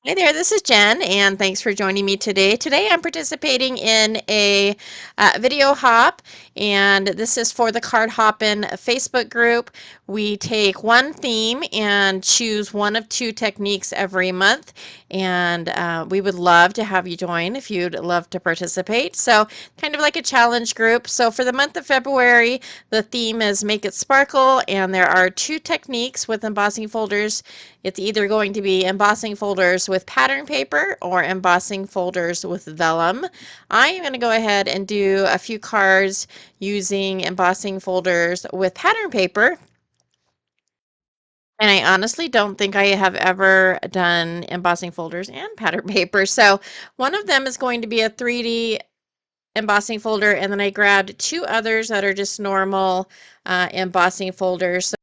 Hey there, this is Jen, and thanks for joining me today. Today I'm participating in a video hop, and this is for the CardHoppin Facebook group. We take one theme and choose one of two techniques every month, and we would love to have you join if you'd love to participate. So, kind of like a challenge group. So, for the month of February, the theme is Make It Sparkle, and there are two techniques with embossing folders. It's either going to be embossing folders with pattern paper or embossing folders with vellum. I am going to go ahead and do a few cards using embossing folders with pattern paper. And I honestly don't think I have ever done embossing folders and pattern paper. So one of them is going to be a 3D embossing folder, and then I grabbed two others that are just normal embossing folders.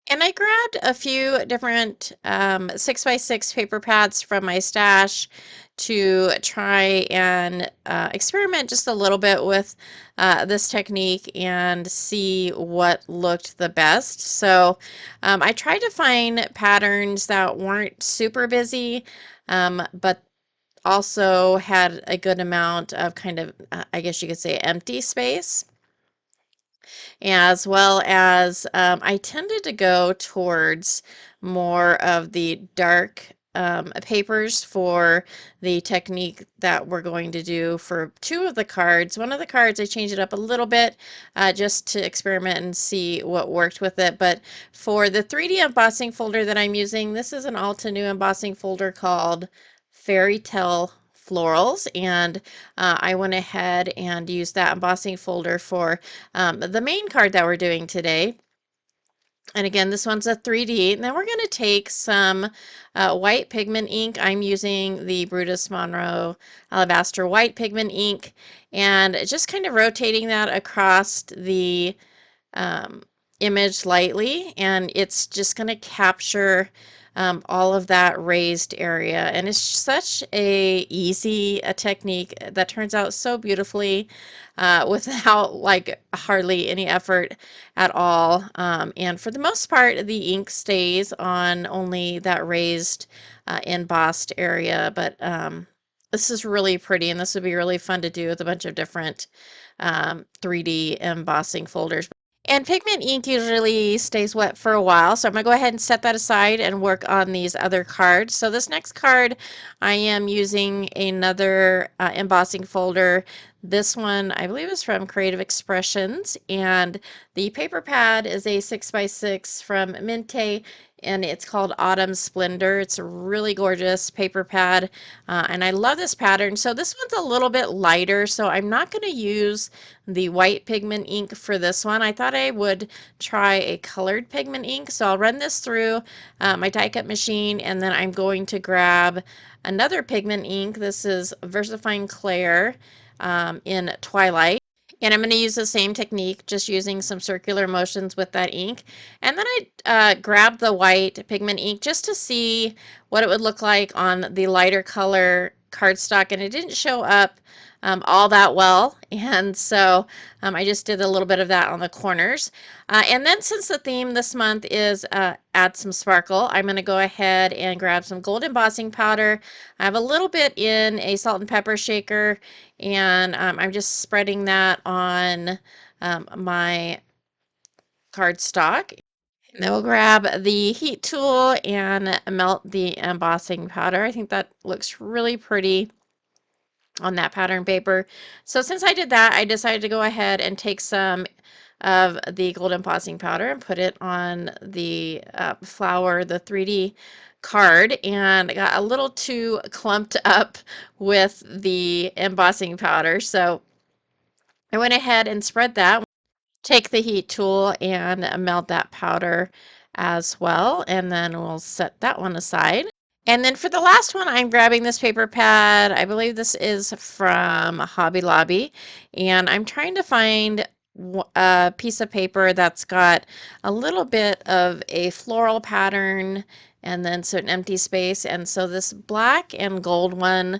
And I grabbed a few different 6x6 paper pads from my stash to try and experiment just a little bit with this technique and see what looked the best. So I tried to find patterns that weren't super busy, but also had a good amount of kind of, I guess you could say, empty space, as well as I tended to go towards more of the dark papers for the technique that we're going to do for two of the cards. One of the cards I changed it up a little bit just to experiment and see what worked with it. But for the 3D embossing folder that I'm using, this is an Alta new embossing folder called Fairy Tale Florals, and I went ahead and used that embossing folder for the main card that we're doing today. And again, this one's a 3D. And then we're going to take some white pigment ink. I'm using the Brutus Monroe Alabaster white pigment ink, and just kind of rotating that across the um, image lightly, and it's just going to capture all of that raised area. And it's such a easy a technique that turns out so beautifully without like hardly any effort at all. And for the most part, the ink stays on only that raised embossed area, but this is really pretty, and this would be really fun to do with a bunch of different 3D embossing folders. And pigment ink usually stays wet for a while, so I'm going to go ahead and set that aside and work on these other cards. So this next card, I am using another embossing folder. This one, I believe, is from Creative Expressions, and the paper pad is a 6x6 from Minte, and it's called Autumn Splendor. It's a really gorgeous paper pad, and I love this pattern. So this one's a little bit lighter, so I'm not going to use the white pigment ink for this one. I thought I would try a colored pigment ink, so I'll run this through my die cut machine, and then I'm going to grab another pigment ink. This is VersaFine Clair in Twilight. And I'm going to use the same technique, just using some circular motions with that ink. And then I grabbed the white pigment ink just to see what it would look like on the lighter color cardstock, and it didn't show up all that well. And so I just did a little bit of that on the corners. And then since the theme this month is add some sparkle, I'm going to go ahead and grab some gold embossing powder. I have a little bit in a salt and pepper shaker, and I'm just spreading that on my cardstock. And then we'll grab the heat tool and melt the embossing powder. I think that looks really pretty on that pattern paper. So since I did that, I decided to go ahead and take some of the gold embossing powder and put it on the flower, the 3D card, and I got a little too clumped up with the embossing powder. So I went ahead and spread that. Take the heat tool and melt that powder as well, and then we'll set that one aside. And then for the last one, I'm grabbing this paper pad. I believe this is from Hobby Lobby, and I'm trying to find a piece of paper that's got a little bit of a floral pattern and then certain empty space. And so this black and gold one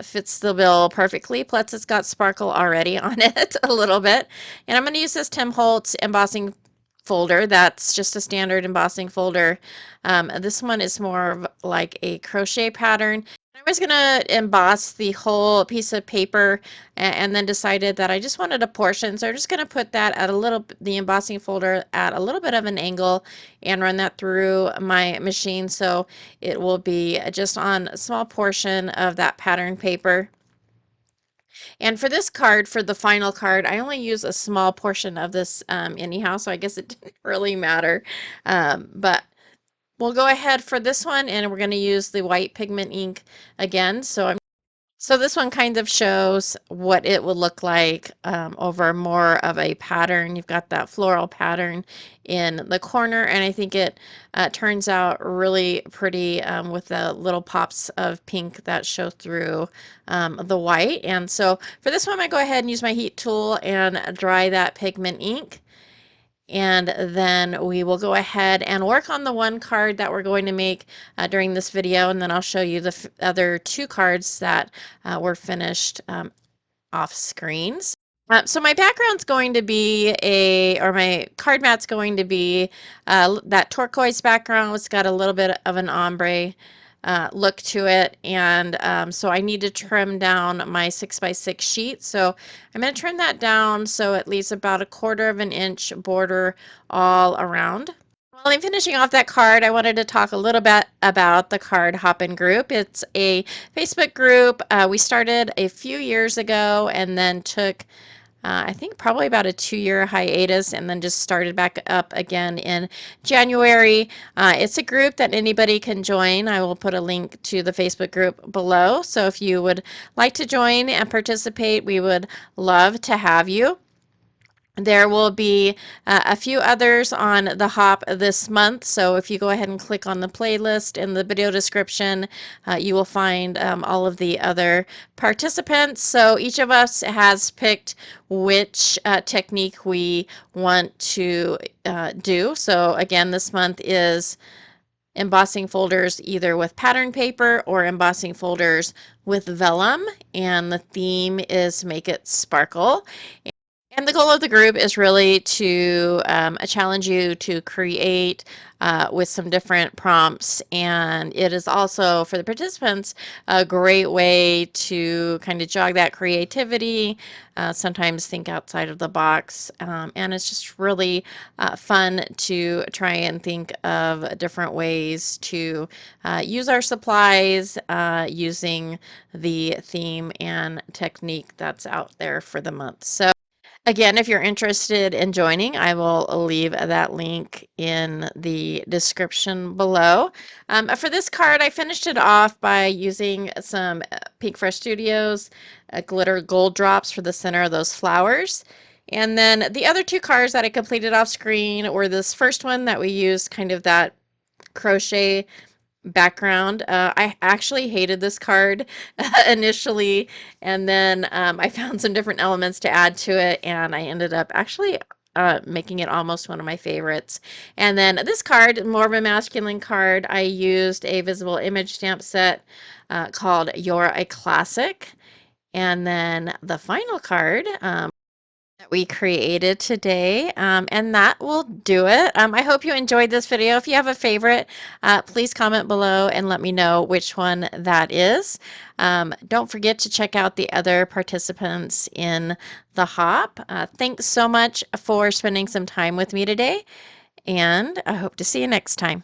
fits the bill perfectly. Plus, it's got sparkle already on it a little bit. And I'm going to use this Tim Holtz embossing folder that's just a standard embossing folder. This one is more of like a crochet pattern. I was gonna emboss the whole piece of paper and then decided that I just wanted a portion, so I'm just gonna put that at the embossing folder at a little bit of an angle and run that through my machine, so it will be just on a small portion of that pattern paper. And for this card, for the final card, I only use a small portion of this anyhow, so I guess it didn't really matter. But we'll go ahead for this one, and we're going to use the white pigment ink again. So this one kind of shows what it would look like over more of a pattern. You've got that floral pattern in the corner, and I think it turns out really pretty with the little pops of pink that show through the white. And so for this one, I go ahead and use my heat tool and dry that pigment ink. And then we will go ahead and work on the one card that we're going to make during this video, and then I'll show you the other two cards that were finished off screens. So my background's going to be or my card mat's going to be that turquoise background. It's got a little bit of an ombre look to it, and so I need to trim down my 6x6 sheet. So I'm going to trim that down so it leaves about a 1/4 of an inch border all around. While I'm finishing off that card, I wanted to talk a little bit about the CardHoppin group. It's a Facebook group we started a few years ago and then took I think probably about a 2-year hiatus and then just started back up again in January. It's a group that anybody can join. I will put a link to the Facebook group below. So if you would like to join and participate, we would love to have you. There will be a few others on the Hop this month, so if you go ahead and click on the playlist in the video description, you will find all of the other participants. So each of us has picked which technique we want to do. So again, this month is embossing folders either with pattern paper or embossing folders with vellum, and the theme is Make It Sparkle. And the goal of the group is really to challenge you to create with some different prompts. And it is also, for the participants, a great way to kind of jog that creativity, sometimes think outside of the box. And it's just really fun to try and think of different ways to use our supplies using the theme and technique that's out there for the month. So again, if you're interested in joining, I will leave that link in the description below. For this card, I finished it off by using some Pink Fresh Studios glitter gold drops for the center of those flowers. And then the other two cards that I completed off screen were this first one that we used kind of that crochet background. I actually hated this card initially, and then I found some different elements to add to it, and I ended up actually making it almost one of my favorites. And then this card, more of a masculine card, I used a visible image stamp set called You're a Classic. And then the final card that we created today, and that will do it. I hope you enjoyed this video. If you have a favorite, please comment below and let me know which one that is. Don't forget to check out the other participants in the Hop. Thanks so much for spending some time with me today, and I hope to see you next time.